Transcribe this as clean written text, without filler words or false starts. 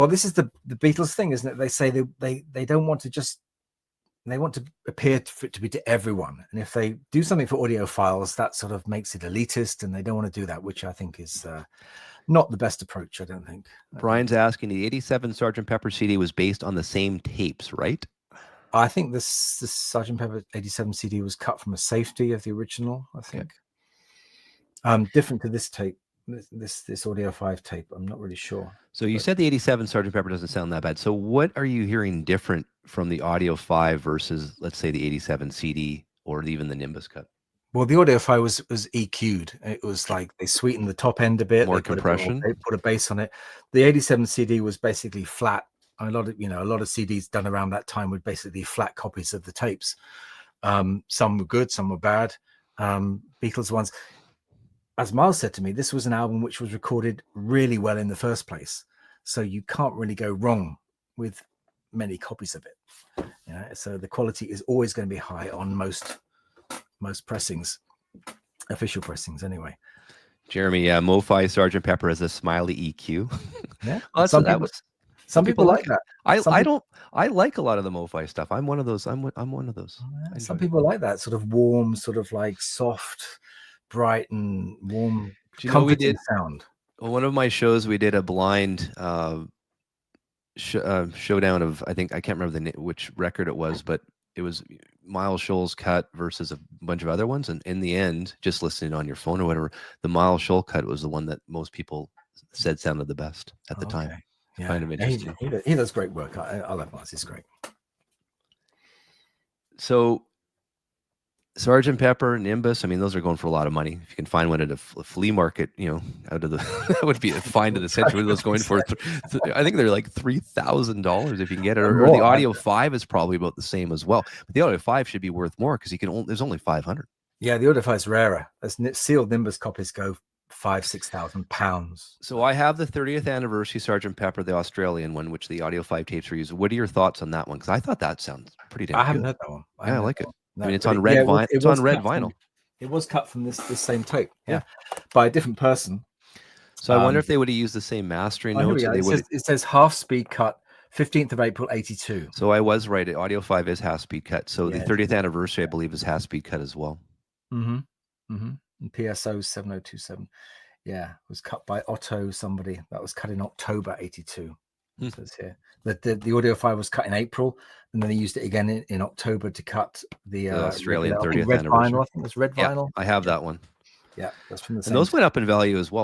Well, this is the Beatles thing, isn't it? They say they don't want to just, they want to appear for it to be to everyone. And if they do something for audiophiles, that sort of makes it elitist, and they don't want to do that, which I think is not the best approach, I don't think. Brian's asking, the 87 Sgt. Pepper CD was based on the same tapes, right? I think this Sgt. Pepper 87 CD was cut from a safety of the original, I think. Okay. Different to this tape, this Audio 5 tape. I'm not really sure. So you said the 87 Sgt. Pepper doesn't sound that bad. So what are you hearing different from the Audio 5 versus, let's say, the 87 CD or even the Nimbus cut? Well, the Audio 5 was EQ'd. It was like they sweetened the top end a bit. More compression. They put a bass on it. The 87 CD was basically flat. A lot of CDs done around that time were basically flat copies of the tapes. Some were good, some were bad. Beatles ones, as Miles said to me, this was an album which was recorded really well in the first place, so you can't really go wrong with many copies of it. So the quality is always going to be high on most pressings, official pressings anyway. Jeremy, MoFi Sgt. Pepper has a smiley EQ. Yeah, well, some people like that. I like a lot of the MoFi stuff. I'm one of those. I'm one of those. Yeah, some people like that sort of warm, sort of like soft, bright and warm, comforting sound. Well, one of my shows, we did a blind showdown of, I can't remember which record it was, but it was Miles Scholl's cut versus a bunch of other ones. And in the end, just listening on your phone or whatever, the Miles Scholl cut was the one that most people said sounded the best at the time. Yeah. Kind of interesting. He does great work. I love Miles. He's great. So Sgt. Pepper, Nimbus, I mean, those are going for a lot of money. If you can find one at a flea market, out of the, that would be a find of the century. Those going for, I think they're like $3,000 if you can get it. Or the Audio 5 is probably about the same as well. But the Audio 5 should be worth more because there's only 500. Yeah, the Audio 5 is rarer. As sealed Nimbus copies go £5,000-6,000. So I have the 30th anniversary Sgt. Pepper, the Australian one, which the Audio 5 tapes were used. What are your thoughts on that one? Because I thought that sounds pretty damn good. I haven't heard that one. I like it. No, I mean, it's on red vinyl. It's on red vinyl. It was cut from this same tape. Yeah, by a different person. So I wonder if they would have used the same mastering notes. It says half speed cut, 15th of April, 82. So I was right. Audio 5 is half speed cut. So the 30th anniversary, I believe, is half speed cut as well. And PSO 7027. Yeah, it was cut by Otto somebody. That was cut in October 82. It says here. The Audio 5 was cut in April, and then they used it again in October to cut the Australian 30th red anniversary. Vinyl. I think it was red vinyl. I have that one. Yeah, that's from the same. And those went up in value as well.